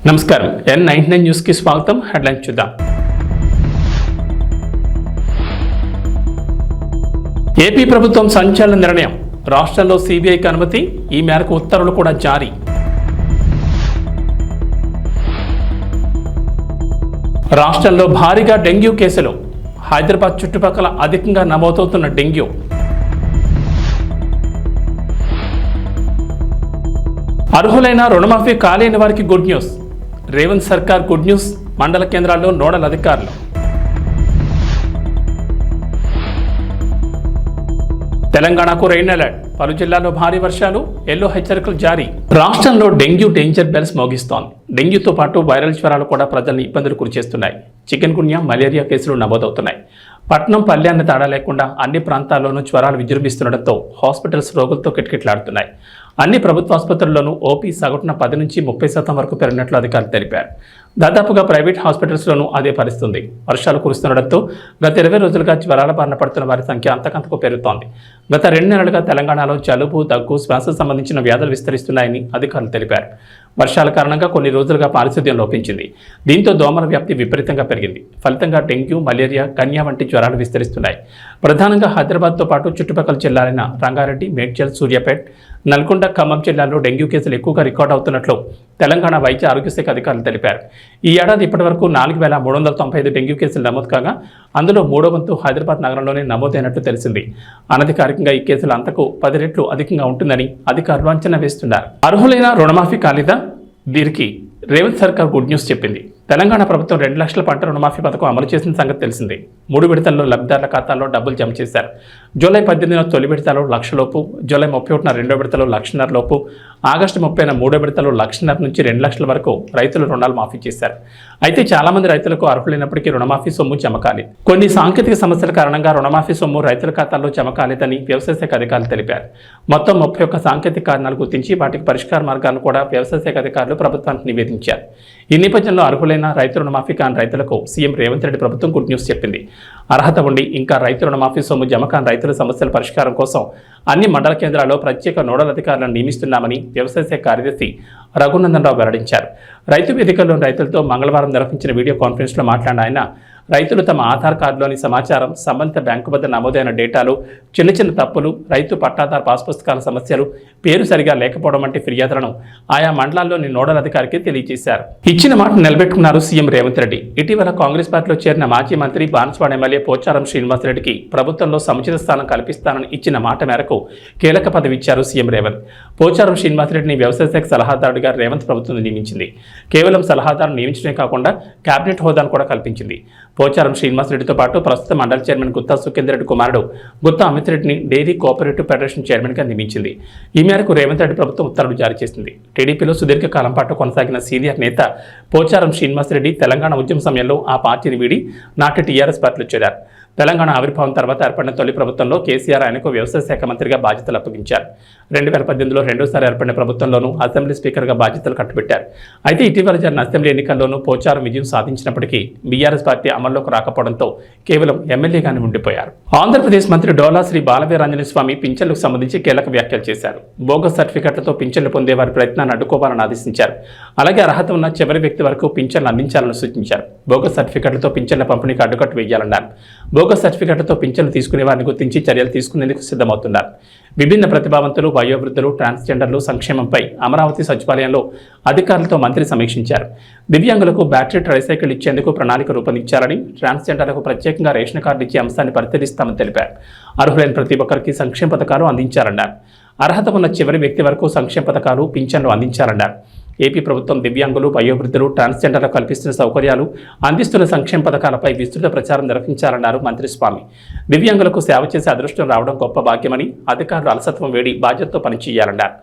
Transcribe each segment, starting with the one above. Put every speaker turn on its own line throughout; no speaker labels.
నమస్కారం N99 news కి స్వాగతం. హెడ్లైన్స్ చూద్దాం. ఏపీ ప్రభుత్వం సంచలన నిర్ణయం. రాష్ట్రంలో సిబిఐకి అనుమతి. ఈ మేరకు ఉత్తర్వులు కూడా జారీ. రాష్ట్రంలో భారీగా డెంగ్యూ కేసులు. హైదరాబాద్ చుట్టుపక్కల అధికంగా నమోదవుతున్న డెంగ్యూ. అర్హులైన రుణమాఫీ కాలేని వారికి గుడ్ న్యూస్. రేవంత్ సర్కార్ గుడ్ న్యూస్. మండల కేంద్రాల్లో నోడల్ అధికారులు. తెలంగాణకు రెయిన్ అలర్ట్. పలు జిల్లాల్లో భారీ వర్షాలు. ఎల్లో హెచ్చరికలు జారీ. రాష్ట్రంలో డెంగ్యూ డేంజర్ బెల్స్ మోగిస్తోంది. డెంగ్యూతో పాటు వైరల్ జ్వరాలు కూడా ప్రజల్ని ఇబ్బందులు గురిచేస్తున్నాయి. చికెన్ గున్యా, మలేరియా కేసులు నమోదవుతున్నాయి. పట్నం పల్లె తేడా లేకుండా అన్ని ప్రాంతాల్లోనూ జ్వరాలు విజృంభిస్తుండటంతో హాస్పిటల్స్ రోగులతో కిటకిటలాడుతున్నాయి. అన్ని ప్రభుత్వ ఆసుపత్రుల్లోనూ ఓపీ సగటున 10 నుంచి 30% వరకు పెరిగినట్లు అధికారులు తెలిపారు. దాదాపుగా ప్రైవేట్ హాస్పిటల్స్లోనూ అదే పరిస్థితుంది. వర్షాలు కురుస్తుండటంతో గత 20 రోజులుగా జ్వరాల బారిన పడుతున్న వారి సంఖ్య అంతకంతకు పెరుగుతోంది. గత 2 నెలలుగా తెలంగాణలో జలుబు, దగ్గు, శ్వాస సంబంధించిన వ్యాధులు విస్తరిస్తున్నాయని అధికారులు తెలిపారు. వర్షాల కారణంగా కొన్ని రోజులుగా పారిశుద్ధ్యం లోపించింది. దీంతో దోమల వ్యాప్తి విపరీతంగా పెరిగింది. ఫలితంగా డెంగ్యూ, మలేరియా, కన్యా వంటి జ్వరాలు విస్తరిస్తున్నాయి. ప్రధానంగా హైదరాబాద్తో పాటు చుట్టుపక్కల జిల్లాలైన రంగారెడ్డి, మేడ్చల్, సూర్యాపేట్, నల్గొండ, ఖమ్మం జిల్లాల్లో డెంగ్యూ కేసులు ఎక్కువగా రికార్డు అవుతున్నట్లు తెలంగాణ వైద్య ఆరోగ్య శాఖ అధికారులు తెలిపారు. ఈ ఏడాది ఇప్పటివరకు 4,395 డెంగ్యూ కేసులు నమోదు కాగా అందులో 3వ వంతు హైదరాబాద్ నగరంలోనే నమోదైనట్లు తెలిసింది. అనధికారికంగా ఈ కేసులు అంతకు 10 రెట్లు అధికంగా ఉంటుందని అధికారులు అంచనా వేస్తున్నారు. అర్హులైన రుణమాఫీ కాలేదా? దీనికి రేవంత్ సర్కార్ గుడ్ న్యూస్ చెప్పింది. తెలంగాణ ప్రభుత్వం 2 లక్షల పంట రుణమాఫీ పథకం అమలు చేసిన సంగతి తెలిసిందే. 3 విడతల్లో లబ్ధిదారుల ఖాతాల్లో డబ్బులు జమ చేశారు. జూలై 18న తొలి విడతలో 1,00,000 లోపు, జూలై 31న 2వ విడతలో 1,50,000 లోపు, ఆగస్టు 30న 3వ విడతలో 1,50,000 నుంచి 2 లక్షల వరకు రైతులు రుణాలు మాఫీ చేశారు. అయితే చాలా మంది రైతులకు అర్హులైనప్పటికీ రుణమాఫీ సొమ్ము జమ కాలేదు. కొన్ని సాంకేతిక సమస్యల కారణంగా రుణమాఫీ సొమ్ము రైతుల ఖాతాల్లో జమ కాలేదని వ్యవసాయ శాఖ అధికారులు తెలిపారు. మొత్తం 31 సాంకేతిక కారణాలు గుర్తించి వాటికి పరిష్కార మార్గాలను కూడా వ్యవసాయ శాఖ అధికారులు ప్రభుత్వానికి నివేదించారు. ఈ నేపథ్యంలో అర్హులైన రైతు రుణమాఫీ కాని రైతులకు సీఎం రేవంత్ రెడ్డి ప్రభుత్వం గుడ్ న్యూస్ చెప్పింది. అర్హత ఉండి ఇంకా రైతు రుణమాఫీ సొమ్ము జమ కాని రైతుల సమస్యల పరిష్కారం కోసం అన్ని మండల కేంద్రాల్లో ప్రత్యేక నోడల్ అధికారులను నియమిస్తున్నామని వ్యవసాయ శాఖ కార్యదర్శి రఘునందన్ రావు వెల్లడించారు. రైతు వేదికల్లోని రైతులతో మంగళవారం నిర్వహించిన వీడియో కాన్ఫరెన్స్లో మాట్లాడిన ఆయన రైతులు తమ ఆధార్ కార్డులోని సమాచారం, సంబంధిత బ్యాంకు వద్ద నమోదైన డేటాలు, చిన్న చిన్న తప్పులు, రైతు పట్టాదారు పాస్ పుస్తకాల సమస్యలు, పేరు సరిగా లేకపోవడం వంటి ఫిర్యాదులను ఆయా మండలాల్లోని నోడల్ అధికారికి తెలియజేశారు. ఇచ్చిన మాట నిలబెట్టుకున్నారు సీఎం రేవంత్ రెడ్డి. ఇటీవల కాంగ్రెస్ పార్టీలో చేరిన మాజీ మంత్రి బాన్స్వాడ ఎమ్మెల్యే పోచారం శ్రీనివాసరెడ్డికి ప్రభుత్వంలో సముచిత స్థానం కల్పిస్తానని ఇచ్చిన మాట మేరకు కీలక పదవి ఇచ్చారు సీఎం రేవంత్. పోచారం శ్రీనివాసరెడ్డిని వ్యవసాయ శాఖ సలహాదారుడిగా రేవంత్ ప్రభుత్వం నియమించింది. కేవలం సలహాదారు నియమించడమే కాకుండా కేబినెట్ హోదాను కూడా కల్పించింది. పోచారం శ్రీనివాసరెడ్డితో పాటు ప్రస్తుత మండలి చైర్మన్ గుత్తా సుఖేందర్ రెడ్డి కుమారుడు గుత్తా అమిత్ రెడ్డిని డైరీ కోఆపరేటివ్ ఫెడరేషన్ చైర్మన్గా నియమించింది. ఈ మేరకు రేవంత్ రెడ్డి ప్రభుత్వం ఉత్తర్వులు జారీ చేసింది. టీడీపీలో సుదీర్ఘకాలం పాటు కొనసాగిన సీనియర్ నేత పోచారం శ్రీనివాసరెడ్డి తెలంగాణ ఉద్యమ సమయంలో ఆ పార్టీని వీడి నాటి టీఆర్ఎస్ పార్టీలో చేరారు. తెలంగాణ ఆవిర్భావం తర్వాత ఏర్పడిన తొలి ప్రభుత్వంలో కేసీఆర్ ఆయనకు వ్యవసాయ శాఖ మంత్రిగా బాధ్యతలు అప్పగించారు. 2018లో రెండోసారి ఏర్పడిన ప్రభుత్వంలోనూ అసెంబ్లీ స్పీకర్గా బాధ్యతలు కట్టబెట్టారు. అయితే ఇటీవల జరిగిన అసెంబ్లీ ఎన్నికల్లోనూ పోచారం విజయం సాధించినప్పటికీ బీఆర్ఎస్ పార్టీ అమల్లోకి రాకపోవడంతో కేవలం ఎమ్మెల్యేగానే ఉండిపోయారు. ఆంధ్రప్రదేశ్ మంత్రి డోలా శ్రీ బాలవీరాంజనేయ స్వామి పింఛన్లకు సంబంధించి కీలక వ్యాఖ్యలు చేశారు. బోగస్ సర్టిఫికెట్లతో పింఛన్లు పొందే వారి ప్రయత్నాన్ని అడ్డుకోవాలని ఆదేశించారు. అలాగే అర్హత ఉన్న చివరి వ్యక్తి వరకు పింఛన్లు అందించాలని సూచించారు. బోగస్ సర్టిఫికెట్లతో పింఛన్ల పంపిణీకి అడ్డుకట్టు వేయాలన్నారు. బోగస్ సర్టిఫికెట్లతో పింఛన్లు తీసుకునే వారిని గుర్తించి చర్యలు తీసుకునేందుకు సిద్ధమవుతున్నారు. విభిన్న ప్రతిభావంతులు, వయోవృద్ధులు, ట్రాన్స్జెండర్లు సంక్షేమంపై అమరావతి సచివాలయంలో అధికారులతో మంత్రి సమీక్షించారు. దివ్యాంగులకు బ్యాటరీ ట్రైసైకిల్ ఇచ్చేందుకు ప్రణాళిక రూపొందించారని, ట్రాన్స్జెండర్లకు ప్రత్యేకంగా రేషన్ కార్డు ఇచ్చే అంశాన్ని పరిశీలిస్తామని తెలిపారు. అర్హులైన ప్రతి ఒక్కరికి సంక్షేమ పథకాలు అందించారన్నారు. అర్హత ఉన్న చివరి వ్యక్తి వరకు సంక్షేమ పథకాలు, పింఛన్లు అందించారన్నారు. ఏపీ ప్రభుత్వం దివ్యాంగులు, వయోవృద్ధులు, ట్రాన్స్జెండర్లకు కల్పిస్తున్న సౌకర్యాలు, అందిస్తున్న సంక్షేమ పథకాలపై విస్తృత ప్రచారం నిర్వహించాలన్నారు మంత్రి స్వామి. దివ్యాంగులకు సేవ చేసే అదృష్టం రావడం గొప్ప భాగ్యమని, అధికారులు అలసత్వం వేడి బాధ్యతతో పనిచేయాలన్నారు.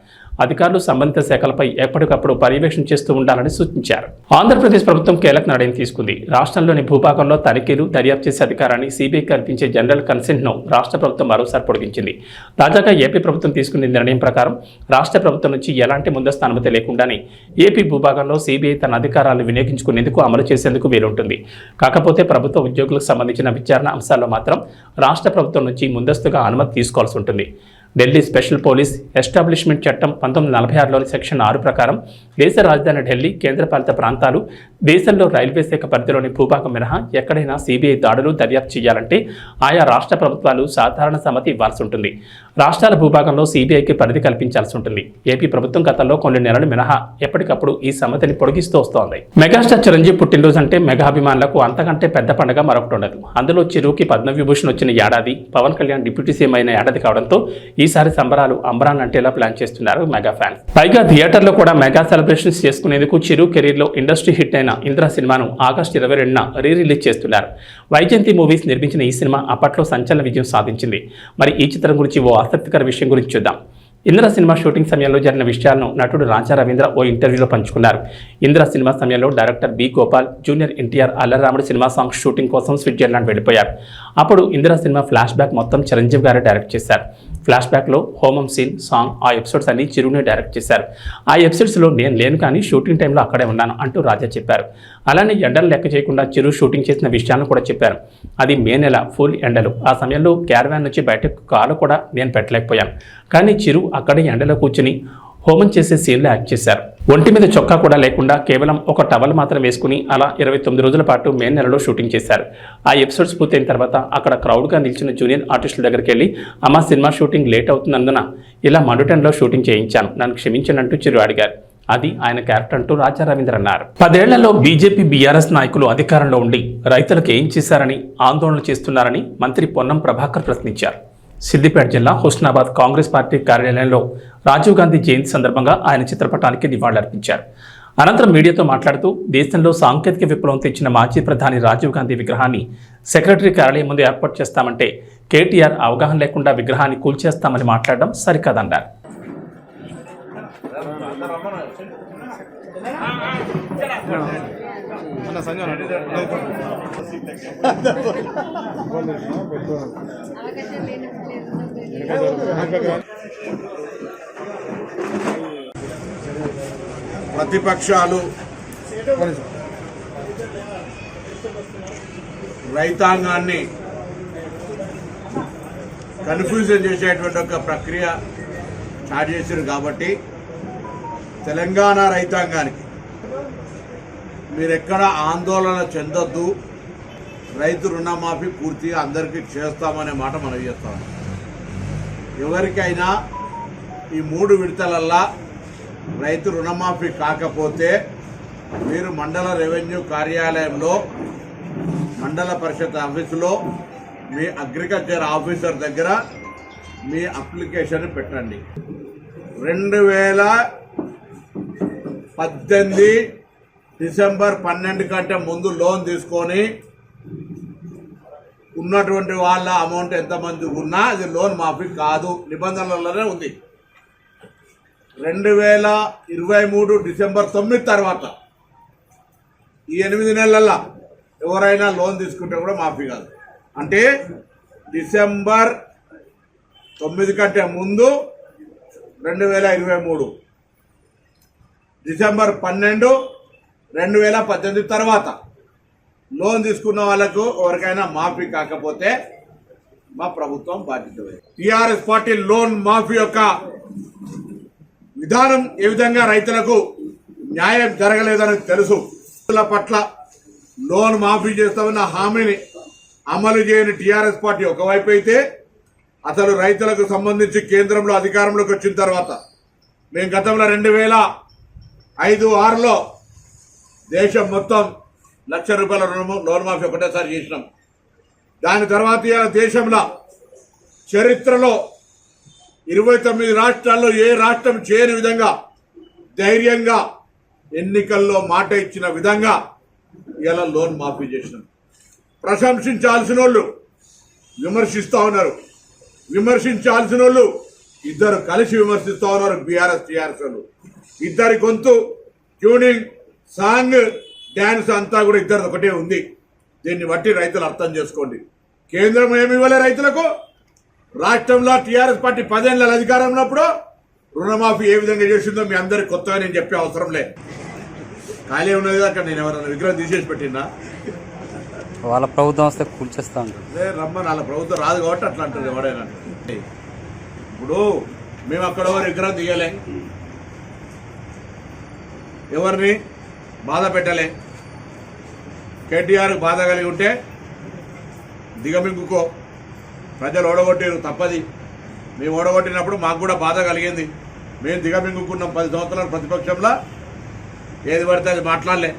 అధికారులు సంబంధిత శాఖలపై ఎప్పటికప్పుడు పర్యవేక్షణ చేస్తూ ఉండాలని సూచించారు. ఆంధ్రప్రదేశ్ ప్రభుత్వం కీలక నిర్ణయం తీసుకుంది. రాష్ట్రంలోని భూభాగంలో తనిఖీలు, దర్యాప్తు చేసే అధికారాన్ని సిబిఐకి కల్పించే జనరల్ కన్సెంట్ను రాష్ట్ర ప్రభుత్వం మరోసారి పొడిగించింది. తాజాగా ఏపీ ప్రభుత్వం తీసుకున్న నిర్ణయం ప్రకారం రాష్ట్ర ప్రభుత్వం నుంచి ఎలాంటి ముందస్తు అనుమతి లేకుండానే ఏపీ భూభాగంలో సిబిఐ తన అధికారాలను వినియోగించుకునేందుకు, అమలు చేసేందుకు వీలుంటుంది. కాకపోతే ప్రభుత్వ ఉద్యోగులకు సంబంధించిన విచారణ అంశాల్లో మాత్రం రాష్ట్ర ప్రభుత్వం నుంచి ముందస్తుగా అనుమతి తీసుకోవాల్సి ఉంటుంది. ఢిల్లీ స్పెషల్ పోలీస్ ఎస్టాబ్లిష్మెంట్ చట్టం 1946లోని సెక్షన్ 6 ప్రకారం దేశ రాజధాని ఢిల్లీ, కేంద్రపాలిత ప్రాంతాలు, దేశంలో రైల్వే శాఖ పరిధిలోని భూభాగం మినహా ఎక్కడైనా సిబిఐ దాడులు దర్యాప్తు చేయాలంటే ఆయా రాష్ట్ర ప్రభుత్వాలు సాధారణ సమ్మతి ఇవ్వాల్సి ఉంటుంది. రాష్ట్రాల భూభాగంలో సిబిఐకి పరిధి కల్పించాల్సి ఉంటుంది. ఏపీ ప్రభుత్వం గతంలో కొన్ని నెలలు మినహా ఎప్పటికప్పుడు ఈ సమ్మతిని పొడిగిస్తూ వస్తోంది. మెగాస్టార్ చిరంజీవి పుట్టినరోజు అంటే మెగా అభిమానులకు అంతకంటే పెద్ద పండుగ మరొకటి ఉండదు. అందులో చిరుకి పద్మవిభూషణ్ వచ్చిన ఏడాది, పవన్ కళ్యాణ్ డిప్యూటీ సీఎం అయిన ఏడాది కావడంతో ఈసారి సంబరాలు అంబరాన్ అంటేలా ప్లాన్ చేస్తున్నారు మెగా ఫ్యాన్స్. పైగా థియేటర్లో కూడా మెగా సెలబ్రేషన్స్ చేసుకునేందుకు చిరు కెరీర్లో ఇండస్ట్రీ హిట్ అయిన ఇంద్ర సినిమాను ఆగస్టు 22న రిలీజ్ చేస్తున్నారు. వైజయంతి మూవీస్ నిర్మించిన ఈ సినిమా అప్పట్లో సంచలన విజయం సాధించింది. మరి ఈ చిత్రం గురించి ఓ ఆసక్తికర విషయం గురించి చూద్దాం. ఇంద్ర సినిమా షూటింగ్ సమయంలో జరిగిన విషయాలను నటుడు రాజా రవీంద్ర ఓ ఇంటర్వ్యూలో పంచుకున్నారు. ఇంద్ర సినిమా సమయంలో director B Gopal, junior NTR, Allari Ramudu సినిమా సాంగ్ షూటింగ్ కోసం స్విట్జర్లాండ్ వెళ్ళిపోయారు. అప్పుడు ఇంద్ర సినిమా ఫ్లాష్ బ్యాక్ మొత్తం చిరంజీవి గారే డైరెక్ట్ చేశారు. ఫ్లాష్ బ్యాక్లో హోమం సీన్, సాంగ్, ఆ ఎపిసోడ్స్ అన్ని చిరునే డైరెక్ట్ చేశారు. ఆ ఎపిసోడ్స్లో నేను లేను కానీ షూటింగ్ టైంలో అక్కడే ఉన్నాను అంటూ రాజా చెప్పారు. అలానే ఎండలు లెక్క చేయకుండా చిరు షూటింగ్ చేసిన విషయాలను కూడా చెప్పారు. అది మే నెల ఫుల్ ఎండలు. ఆ సమయంలో క్యారవాన్ నుంచి బయటకు కాలు కూడా నేను పెట్టలేకపోయాను. కానీ చిరు అక్కడే ఎండలో కూర్చుని హోమం చేసే సీన్లో యాక్ట్ చేశారు. ఒంటి మీద చొక్కా కూడా లేకుండా కేవలం ఒక టవల్ మాత్రం వేసుకుని అలా 29 రోజుల పాటు మే నెలలో షూటింగ్ చేశారు. ఆ ఎపిసోడ్స్ పూర్తయిన తర్వాత అక్కడ క్రౌడ్గా నిలిచిన జూనియర్ ఆర్టిస్టుల దగ్గరికి వెళ్ళి అమ్మ సినిమా షూటింగ్ లేట్ అవుతున్నందున ఇలా మండుటెన్లో షూటింగ్ చేయించాను, నన్ను క్షమించనంటూ చిరు అడిగారు. అది ఆయన క్యారెక్టర్ అంటూ రాజా రవీంద్ర అన్నారు. 10 ఏళ్లలో బీజేపీ, బీఆర్ఎస్ నాయకులు అధికారంలో ఉండి రైతులకు ఏం చేశారని ఆందోళన చేస్తున్నారని మంత్రి పొన్నం ప్రభాకర్ ప్రశ్నించారు. సిద్దిపేట జిల్లా హుస్నాబాద్ కాంగ్రెస్ పార్టీ కార్యాలయంలో రాజీవ్ గాంధీ జయంతి సందర్భంగా ఆయన చిత్రపటానికి నివాళులర్పించారు. అనంతరం మీడియాతో మాట్లాడుతూ దేశంలో సాంకేతిక విప్లవం తెచ్చిన మాజీ ప్రధాని రాజీవ్ గాంధీ విగ్రహాన్ని సెక్రటరీ కార్యాలయం ముందు ఏర్పాటు చేస్తామంటే కేటీఆర్ అవగాహన లేకుండా విగ్రహాన్ని కూల్చేస్తామని మాట్లాడడం సరికాదన్నారు.
ప్రతిపక్షాలు రైతాంగాన్ని కన్ఫ్యూజన్ చేసేటువంటి ఒక ప్రక్రియ స్టార్ట్ చేశారు. కాబట్టి తెలంగాణ రైతాంగానికి మీరెక్కడ ఆందోళన చెందొద్దు, రైతు రుణమాఫీ పూర్తిగా అందరికీ చేస్తామనే మాట మనం చేస్తాం. ఎవరికైనా ఈ 3 విడతలల్లా రైతు రుణమాఫీ కాకపోతే మీరు మండల రెవెన్యూ కార్యాలయంలో, మండల పరిషత్ ఆఫీసులో, మీ అగ్రికల్చర్ ఆఫీసర్ దగ్గర మీ అప్లికేషన్ పెట్టండి. 2018 డిసెంబర్ 12 కంటే ముందు లోన్ తీసుకొని ఉన్నటువంటి వాళ్ళ అమౌంట్ ఎంతమంది ఉన్నా అది లోన్ మాఫీ కాదు, నిబంధనలలోనే ఉంది. 2023 డిసెంబర్ 9 తర్వాత ఈ 8 నెలల్లో ఎవరైనా లోన్ తీసుకుంటే కూడా మాఫీ కాదు. అంటే డిసెంబర్ 9 కంటే ముందు 2023, డిసెంబర్ 12 2018 తర్వాత లోన్ తీసుకున్న వాళ్ళకు ఎవరికైనా మాఫీ కాకపోతే మా ప్రభుత్వం బాధ్యత. టీఆర్ఎస్ పార్టీ లోన్ మాఫీ యొక్క విధానం ఏ విధంగా రైతులకు న్యాయం జరగలేదని తెలుసు. రైతుల పట్ల లోన్ మాఫీ చేస్తామన్న హామీని అమలు చేయని టీఆర్ఎస్ పార్టీ ఒకవైపు అయితే, అసలు రైతులకు సంబంధించి కేంద్రంలో అధికారంలోకి వచ్చిన తర్వాత మేము గతంలో 2005-6లో దేశం మొత్తం ₹1,00,000 లోన్ మాఫీ ఒకటేసారి చేసినాం. దాని తర్వాత దేశంలో చరిత్రలో 29 రాష్ట్రాల్లో ఏ రాష్ట్రం చేయని విధంగా ధైర్యంగా ఎన్నికల్లో మాట ఇచ్చిన విధంగా ఇలా లోన్ మాఫీ చేసినాం. ప్రశంసించాల్సిన వాళ్ళు విమర్శిస్తూ ఉన్నారు, విమర్శించాల్సిన వాళ్ళు ఇద్దరు కలిసి విమర్శిస్తూ ఉన్నారు. బీఆర్ఎస్ టీఆర్ఎస్ వాళ్ళు ఇద్దరి గొంతు, ట్యూనింగ్, సాంగ్, డ్యాన్స్ అంతా కూడా ఇద్దరు ఒకటే ఉంది. దీన్ని బట్టి రైతులు అర్థం చేసుకోండి. కేంద్రం ఏమి ఇవ్వలే రైతులకు. రాష్ట్రంలో టీఆర్ఎస్ పార్టీ 10 ఏళ్ళ అధికారం ఉన్నప్పుడు రుణమాఫీ ఏ విధంగా చేసిందో మీ అందరికి కొత్తగా నేను చెప్పే అవసరం లేదు. ఖాళీ ఉన్నది అక్కడ నేను ఎవరైనా విగ్రహం తీసేసి పెట్టినా
వాళ్ళ ప్రభుత్వం వస్తే కూల్చేస్తా ఉంటారు.
రమ్మని వాళ్ళ ప్రభుత్వం రాదు కాబట్టి అట్లా అంటారు ఎవడైనా. ఇప్పుడు మేము అక్కడ విగ్రహం దిగలే, ఎవరిని బాధ పెట్టలే. కేటీఆర్ బాధ కలిగి ఉంటే దిగమింగుకో, ప్రజలు ఓడగొట్టారు తప్పది. మేము ఓడగొట్టినప్పుడు మాకు కూడా బాధ కలిగింది. మేము దిగమింగుకున్నాం 10 సంవత్సరాలు ప్రతిపక్షంలో, ఏది పడితే అది మాట్లాడలే,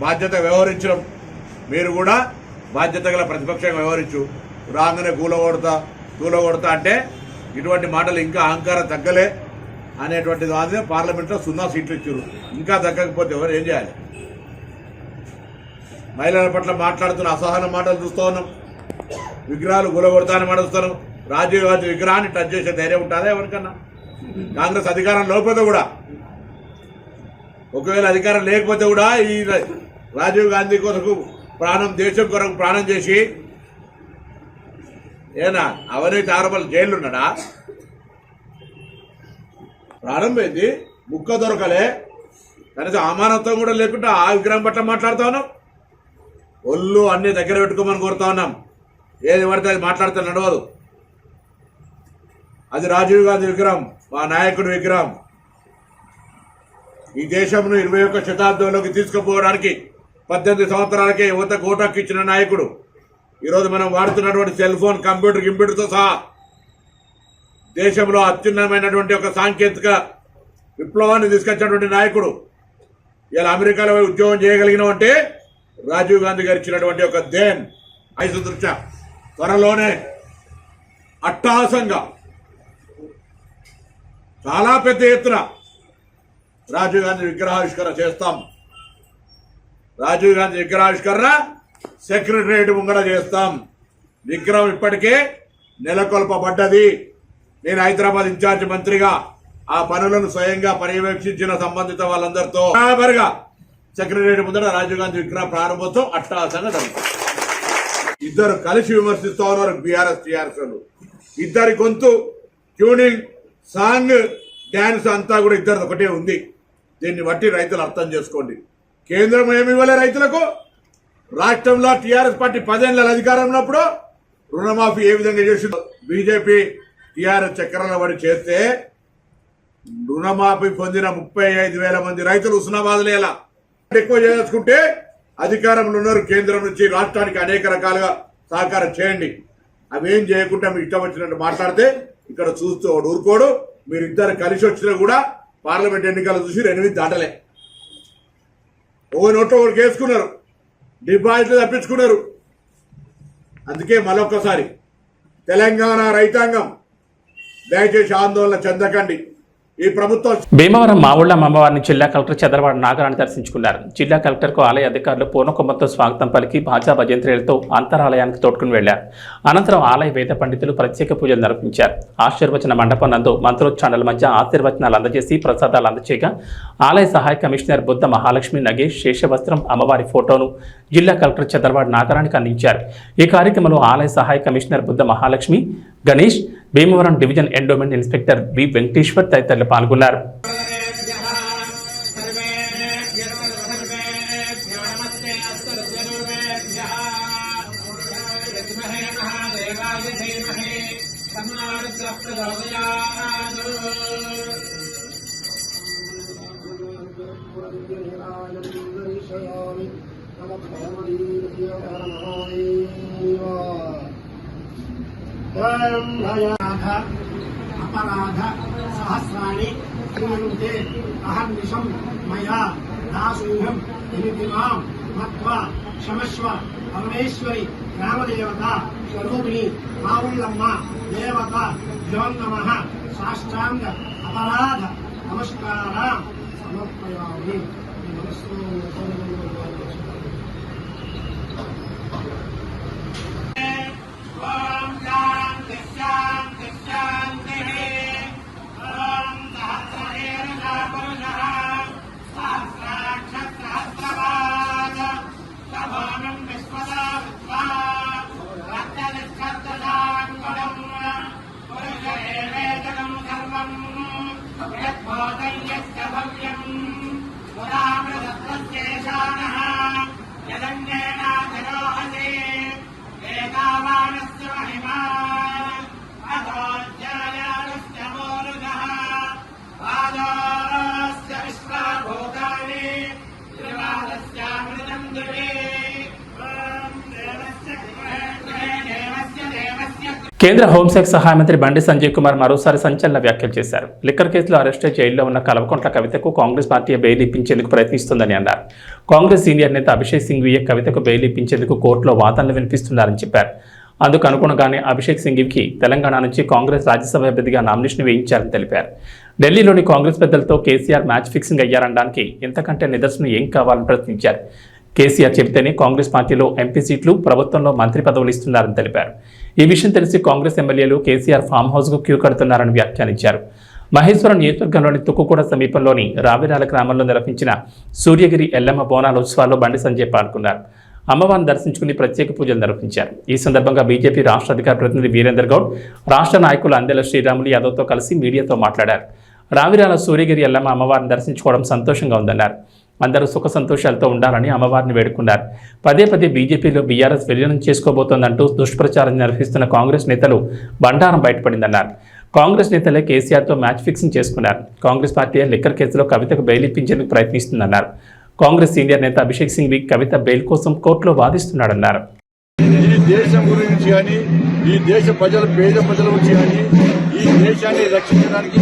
బాధ్యత వ్యవహరించడం. మీరు కూడా బాధ్యత గల ప్రతిపక్షంగా వ్యవహరించు. రాగానే కూలగొడతా అంటే ఇటువంటి మాటలు ఇంకా అహంకారం తగ్గలే అనేటువంటి దాని పార్లమెంట్లో 0 సీట్లు ఇచ్చారు. ఇంకా తగ్గకపోతే ఎవరు ఏం చేయాలి? మహిళల పట్ల మాట్లాడుతున్న అసహన మాటలు చూస్తూ ఉన్నాం. విగ్రహాలు కూలగొడతానని మాట చూస్తున్నాం. రాజీవ్ గాంధీ విగ్రహాన్ని టచ్ చేసే ధైర్యం ఉంటుందా ఎవరికన్నా? కాంగ్రెస్ అధికారం లేకపోతే కూడా, ఒకవేళ అధికారం లేకపోతే కూడా ఈ రాజీవ్ గాంధీ కొరకు దేశం కొరకు ప్రాణం చేసి ఏనా అవినీతి ఆరోపణలు జైలు ఉన్నాడా? ప్రాణం పోయింది, ముక్క దొరకలే, కనీసం అమానత్వం కూడా లేకుండా ఆ విగ్రహం పట్ల మాట్లాడుతా ఉన్నాం. ఒళ్ళు అన్ని దగ్గర పెట్టుకోమని కోరుతా ఉన్నాం. ఏది పడితే అది మాట్లాడితే నడవదు. అది రాజీవ్ గాంధీ విగ్రహం, మా నాయకుడి విగ్రహం. ఈ దేశంను 21వ శతాబ్దంలోకి తీసుకుపోవడానికి 18 సంవత్సరాలకే యువతకు ఓటు ఇచ్చిన నాయకుడు. ఈరోజు మనం వాడుతున్నటువంటి సెల్ ఫోన్, కంప్యూటర్తో సహా దేశంలో అత్యున్నతమైనటువంటి ఒక సాంకేతిక విప్లవాన్ని తీసుకొచ్చినటువంటి నాయకుడు. ఇలా అమెరికాలో ఉద్యోగం చేయగలిగినామంటే రాజీవ్ గాంధీ గారు ఇచ్చినటువంటి ఒక దేన్ ఐసు దృష్ట్యా త్వరలోనే అట్టహాసంగా చాలా పెద్ద ఎత్తున రాజీవ్ గాంధీ విగ్రహావిష్కరణ చేస్తాం. రాజీవ్ గాంధీ విగ్రహావిష్కరణ సెక్రటరియట్ ముంగడ చేస్తాం. విగ్రహం ఇప్పటికే నెలకొల్పబడ్డది. నేను హైదరాబాద్ ఇన్ఛార్జ్ మంత్రిగా ఆ పనులను స్వయంగా పర్యవేక్షించిన సంబంధిత వాళ్ళందరితో బరాబర్గా సెక్రటరియట్ ముందర రాజీవ్ గాంధీ విగ్రహ ప్రారంభోత్సవం అట్టహాసంగా జరుగుతుంది. ఇద్దరు కలిసి విమర్శిస్తూ ఉన్నారు బీఆర్ఎస్ టీఆర్ఎస్ వాళ్ళు. ఇద్దరి గొంతు, ట్యూనింగ్, సాంగ్, డ్యాన్స్ అంతా కూడా ఇద్దరు ఒకటే ఉంది. దీన్ని బట్టి రైతులు అర్థం చేసుకోండి. కేంద్రం ఏమి ఇవ్వలే రైతులకు. రాష్ట్రంలో టీఆర్ఎస్ పార్టీ 10 ఏళ్ళ అధికారంలో ఉన్నప్పుడు రుణమాఫీ ఏ విధంగా చేసిందో బీజేపీ టీఆర్ఎస్ చక్రాల పడి చేస్తే రుణమాఫీ పొందిన 35,000 మంది రైతులు హుస్నాబాద్లో ఎలా ఎక్కువ చేసుకుంటే అధికారంలో ఉన్నారు. కేంద్రం నుంచి రాష్ట్రానికి అనేక రకాలుగా సహకారం చేయండి. అవేం చేయకుండా మీరు ఇష్టం వచ్చినట్టు మాట్లాడితే ఇక్కడ చూస్తూ ఊరుకోడు. మీరిద్దరు కలిసి వచ్చినా కూడా పార్లమెంట్ ఎన్నికలు చూసి 8 దాటలే. ఓ నోట్లో ఒకరికి వేసుకున్నారు, డిపాజిట్లు తప్పించుకున్నారు. అందుకే మరొకసారి తెలంగాణ రైతాంగం దయచేసి ఆందోళన చెందకండి. ఈ ప్రభుత్వం
భీమవరం మావుళ్ల అమ్మవారిని జిల్లా కలెక్టర్ చంద్రబాబు నాగరాణి దర్శించుకున్నారు. జిల్లా కలెక్టర్కు ఆలయ అధికారులు పూర్ణకుంభంతో స్వాగతం పలికి భాజా భజంత్రీలతో అంతరాలయానికి తోడ్కొని వెళ్లారు. అనంతరం ఆలయ వేద పండితులు ప్రత్యేక పూజలు నిర్వహించారు. ఆశీర్వచన మండపం నందు మంత్రోచ్చారణల మధ్య ఆశీర్వచనాలు అందజేసి ప్రసాదాలు అందచేయగా ఆలయ సహాయ కమిషనర్ బుద్ధ మహాలక్ష్మి నగేష్ శేషవస్త్రం అమ్మవారి ఫోటోను జిల్లా కలెక్టర్ చంద్రబాబు నాగరానికి అందించారు. ఈ కార్యక్రమంలో ఆలయ సహాయ commissioner Buddha Mahalakshmi, Ganesh, Bhimavaram division endowment inspector వి వెంకటేశ్వర్ తదితరులు పాల్గొన్నారు.
अपराध सहस्राणि क्रियन्ते अहर्निशं मया दासूहं निमित्तिमां मत्वा क्षमस्व परमेश्वरी रामदेवता स्वरूपिणी मावुल्लम्म देवता जो नमः साष्टांग अपराध नमस्कारां समर्पयामि.
भव्यं पुरामृतस्येषानः
కేంద్ర హోంశాఖ సహాయ మంత్రి బండి సంజయ్ కుమార్ మరోసారి సంచలన వ్యాఖ్యలు చేశారు. లిక్కర్ కేసులో అరెస్టై జైల్లో ఉన్న కల్వకుంట్ల కవితకు కాంగ్రెస్ పార్టీ బెయిల్ ఇప్పించేందుకు ప్రయత్నిస్తోందని అన్నారు. కాంగ్రెస్ సీనియర్ నేత అభిషేక్ సింఘ్వీ కవితకు బెయిల్ ఇప్పించేందుకు కోర్టులో వాదనలు వినిపిస్తున్నారని చెప్పారు. అందుకు అనుగుణంగానే అభిషేక్ సింఘ్వీకి తెలంగాణ నుంచి కాంగ్రెస్ రాజ్యసభ అభ్యర్థిగా నామినేషన్ వేయించారని తెలిపారు. ఢిల్లీలోని కాంగ్రెస్ పెద్దలతో కేసీఆర్ మ్యాచ్ ఫిక్సింగ్ అయ్యారనడానికి ఇంతకంటే నిదర్శనం ఏం కావాలని ప్రశ్నించారు. కేసీఆర్ చెబితేనే కాంగ్రెస్ పార్టీలో ఎంపీ సీట్లు, ప్రభుత్వంలో మంత్రి పదవులు ఇస్తున్నారని తెలిపారు. ఈ విషయం తెలిసి కాంగ్రెస్ ఎమ్మెల్యేలు కేసీఆర్ ఫామ్ హౌస్కు క్యూ కడుతున్నారని వ్యాఖ్యానించారు. మహేశ్వరం నియోజకవర్గంలోని తుక్కుగూడ సమీపంలోని రావిరాల గ్రామంలో నిర్వహించిన సూర్యగిరి ఎల్లమ్మ బోనాల ఉత్సవాల్లో బండి సంజయ్ పాల్గొన్నారు. అమ్మవారిని దర్శించుకుని ప్రత్యేక పూజలు నిర్వహించారు. ఈ సందర్భంగా బీజేపీ రాష్ట్ర అధికార ప్రతినిధి వీరేందర్ గౌడ్, రాష్ట్ర నాయకులు అందెల శ్రీరాములు యాదవ్తో కలిసి మీడియాతో మాట్లాడారు. రావిరాల సూర్యగిరి ఎల్లమ్మ అమ్మవారిని దర్శించుకోవడం సంతోషంగా ఉందన్నారు. అందరూ సుఖ సంతోషాలతో ఉండాలని అమ్మవారిని వేడుకున్నారు. పదే పదే బీజేపీలో బీఆర్ఎస్ విలీనం చేసుకోబోతోందంటూ దుష్ప్రచారం నిర్వహిస్తున్న కాంగ్రెస్ నేతలు బండారం బయటపడిందన్నారు. కాంగ్రెస్ నేతలే కేసీఆర్తో మ్యాచ్ ఫిక్సింగ్ చేసుకున్నారు. కాంగ్రెస్ పార్టీ లిక్కర్ కేసులో కవితకు బెయిల్ ఇప్పించేందుకు ప్రయత్నిస్తుందన్నారు. కాంగ్రెస్ సీనియర్ నేత అభిషేక్ సింఘ్వీ కవిత బెయిల్ కోసం కోర్టులో వాదిస్తున్నాడన్నారు.
ఈ దేశం గురించి కానీ, ఈ దేశ ప్రజల పేద ప్రజల గురించి కానీ, ఈ దేశాన్ని రక్షించడానికి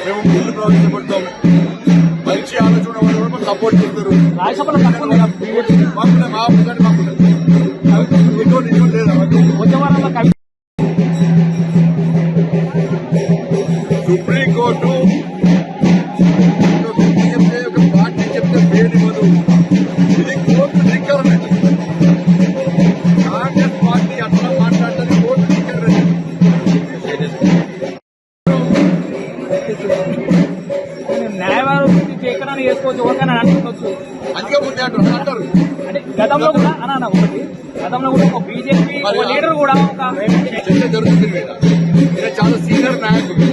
మేము ముందు ప్రవర్తించబడతాం. మంచి ఆలోచన వాళ్ళు కూడా సపోర్ట్ చేస్తారు. సుప్రీంకోర్టు చెప్తే ఒక పార్టీ చెప్తే పేరు ఇవ్వదు. ఇది కోర్టు ధిక్కరణ. కాంగ్రెస్ పార్టీ అట్లా మాట్లాడతారు. కోర్టు ధిక్కరణ.
న్యాయవాదం చేయకరాని చేసుకోవచ్చు, ఎవరికైనా అనుకోవచ్చు.
అందుకే ముందే అంటారు.
అంటే గతంలో కూడా ఒకటి గతంలో కూడా ఒక బీజేపీ లీడర్ కూడా ఒక
చర్చ జరుగుతుంది. ఈయన చాలా సీనియర్ నాయకుడు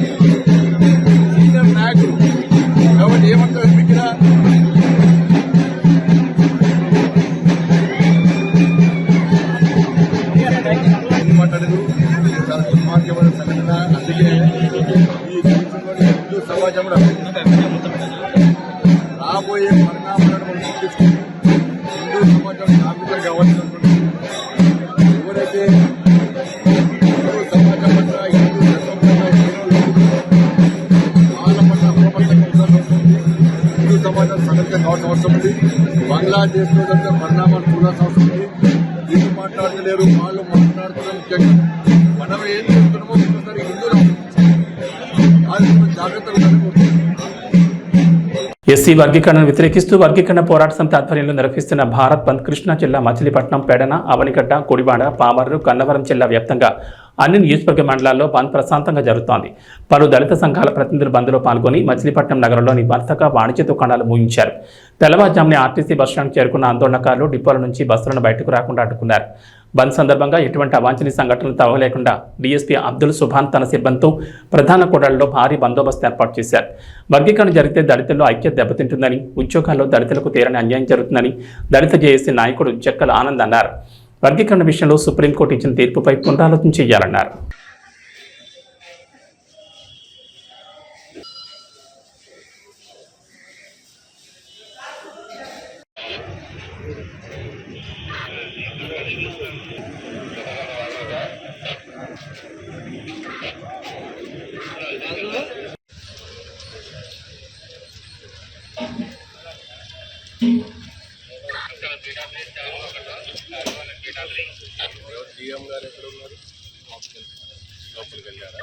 కాబట్టి ఏమంటారు అనిపించినా మాట్లాడదు. చాలా దుర్మార్గమైన సంఘటన. అందుకే ఈ దేశంలోని హిందూ సమాజంలో రాబోయే పరిణామాలను మనం గుర్తిస్తూ హిందూ సమాజం జాగ్రత్త కావాల్సినటువంటి ఎవరైతే హిందూ సమాజం పట్ల, హిందూ ధర్మం పట్ల, వాళ్ళ పట్ల అప్రమత్తంగా ఉండాల్సి వస్తుంది. హిందూ సమాజం సంఘటన కావాల్సిన అవసరం ఉంది. బంగ్లాదేశ్ లో దగ్గర పరిణామాలు చూడాల్సిన అవసరం ఉంది. వీళ్ళు మాట్లాడలేరు, వాళ్ళు మాట్లాడుతున్నారు. ముఖ్యంగా మనం ఏం చేస్తున్నామో ఒకసారి హిందువులు అది జాగ్రత్తగా ఉండాలి.
ఎస్సీ వర్గీకరణను వ్యతిరేకిస్తూ వర్గీకరణ పోరాట సమితి ఆధ్వర్యంలో నిర్వహిస్తున్న భారత్ బంద్ కృష్ణా జిల్లా మచిలీపట్నం, పెడన, అవనిగడ్డ, కొడివాడ, పామర్రు, కన్నవరం జిల్లా వ్యాప్తంగా అన్ని నియోజకవర్గ మండలాల్లో బంద్ ప్రశాంతంగా జరుగుతోంది. పలు దళిత సంఘాల ప్రతినిధులు బంద్లో పాల్గొని మచిలీపట్నం నగరంలోని వర్తక, వాణిజ్య దుకాణాలు మూయించారు. తెల్లవారుజామునే ఆర్టీసీ బస్టాండ్ చేరుకున్న ఆందోళనకారులు డిపోల నుంచి బస్సులను బయటకు రాకుండా అడ్డుకున్నారు. బంద్ సందర్భంగా ఎటువంటి అవాంఛనీయ సంఘటనలు తవ్వలేకుండా డీఎస్పీ అబ్దుల్ సుభాన్ తన సిబ్బందితో ప్రధాన కూడళ్లలో భారీ బందోబస్తు ఏర్పాటు చేశారు. వర్గీకరణ జరిగితే దళితుల్లో ఐక్యత దెబ్బతింటుందని, ఉద్యోగాల్లో దళితులకు తీరని అన్యాయం జరుగుతుందని దళిత జేఏసీ నాయకుడు జక్కల ఆనంద్ అన్నారు. వర్గీకరణ విషయంలో సుప్రీంకోర్టు ఇచ్చిన తీర్పుపై పునరాలోచన చేయాలన్నారు.
డిఎం గారు ఎక్కడ ఉన్నారు? లోపలికి వెళ్ళారా?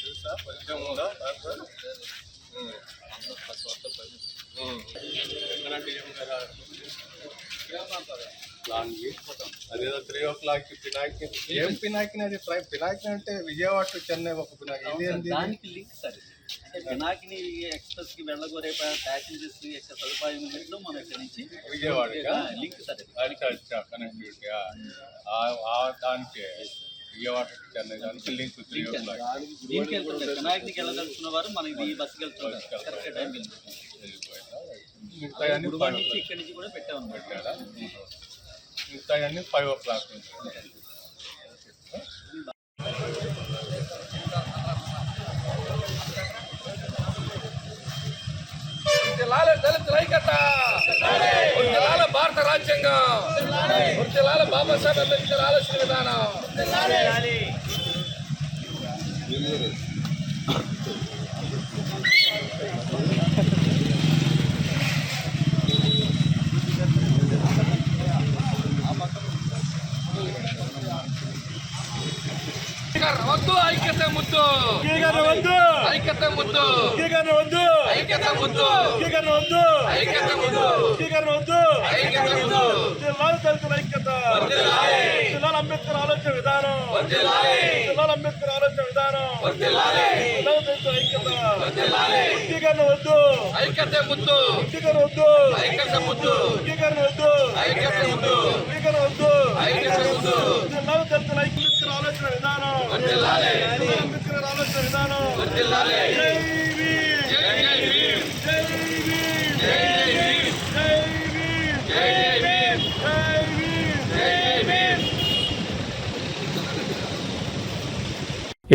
తెలుసా పరిచయం ఉందా? ఎక్కడ డిఎం గారు ప్లాన్ చేసిపోతాం. అదేదో 3 o'clock పినాకి. ఏం పినాకిని? అది పినాకిని అంటే విజయవాడ టు చెన్నై ఒక పినాకి. ఇది
దానికి లింక్ సార్. అంటే పినాకిని ఎక్స్ప్రెస్ కి వెళ్ళగోరే ప్యాసింజర్స్ యొక్క సదుపాయం ఉన్నట్లు మనం ఇక్కడ నుంచి
విజయవాడ
లింక్ సార్.
కనెక్టివిటీ దానికి విజయవాడ టు చెన్నై దానికి లింక్ 3 o'clock.
దీనికి వెళ్తుంటారు. పినాకినికి వెళ్ళదలుచుకున్న వారు మనకి ఈ బస్సుకి వెళ్తుంటారు. కరెక్ట్ టైం వెళ్ళిపోయింది. గుడివాడ నుంచి ఇక్కడి నుంచి కూడా పెట్టామని
పెట్టారా? మిగతాయన్నీ 5 o'clock నుంచి.
లాలే
దళితుల ఐక్యత, వర్ధిల్లాలి భారత రాజ్యాంగం, వర్ధిల్లాలి బాబాసాహెబ్ అంబేద్కర్ ఆలోచన విధానం. వద్దు ఐక్యత ముద్దు, ఐక్యత ముద్దు, ఐక్యత ముద్దు, ఐక్యత ముద్దు, ఐక్యత ముద్దు.
అంబేద్కర్ ఆలోచన విధానం, అంబేద్కర్ ఆలోచన విధానం, ఐక్యత వద్దు,
ఐక్యత ముద్దు,
వద్దు,
ఐక్యత ముద్దు,
వద్దు,
ఐక్యత ముద్దు,
వద్దు,
ఐక్యత ముద్దు.
దళితుల ఐక్యత ఆలోచన విధానం,
వర్ధిల్లాలి,
అంబేద్కర్ ఆలోచన విధానం.
వర్ధిల్లాలి.
జై భీమ్,
జై భీమ్,
జై భీమ్,
జై భీమ్,
జై భీమ్,
జై భీమ్,
జై భీమ్.
జై భీమ్.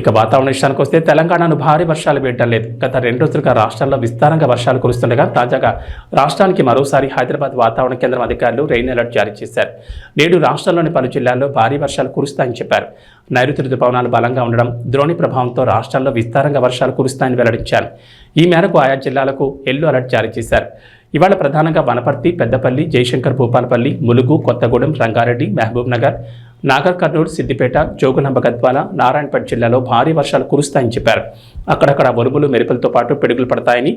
ఇక వాతావరణ విషయానికి వస్తే తెలంగాణను భారీ వర్షాలు వేయటం లేదు. గత 2 రోజులుగా రాష్ట్రంలో విస్తారంగా వర్షాలు కురుస్తుండగా తాజాగా రాష్ట్రానికి మరోసారి హైదరాబాద్ వాతావరణ కేంద్రం అధికారులు రెయిన్ అలర్ట్ జారీ చేశారు. నేడు రాష్ట్రంలోని పలు జిల్లాల్లో భారీ వర్షాలు కురుస్తాయని చెప్పారు. నైరుతి రుతుపవనాలు బలంగా ఉండడం, ద్రోణి ప్రభావంతో రాష్ట్రాల్లో విస్తారంగా వర్షాలు కురుస్తాయని వెల్లడించారు. ఈ మేరకు ఆయా జిల్లాలకు ఎల్లో అలర్ట్ జారీ చేశారు. ఇవాళ ప్రధానంగా వనపర్తి, పెద్దపల్లి, జయశంకర్, భూపాలపల్లి, ములుగు, కొత్తగూడెం, రంగారెడ్డి, మహబూబ్ నగర్, నాగర్ కర్నూలు, సిద్దిపేట, జోగులాంబ గద్వాల, నారాయణపేట జిల్లాలో భారీ వర్షాలు కురుస్తాయని చెప్పారు. అక్కడక్కడ ఉరుములు, మెరుపులతో పాటు పిడుగులు పడతాయని,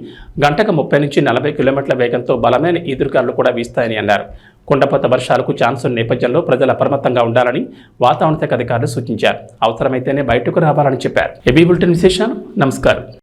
గంటకు 30 నుంచి 40 కిలోమీటర్ల వేగంతో బలమైన ఈదురుగాలులు కూడా వీస్తాయని అన్నారు. కుండపోత వర్షాలకు ఛాన్స్ ఉన్న నేపథ్యంలో ప్రజలు అప్రమత్తంగా ఉండాలని వాతావరణ శాఖ అధికారులు సూచించారు. అవసరమైతేనే బయటకు రావాలని చెప్పారు. ఏబీ బులెటిన్ విశేషాలు. నమస్కారం.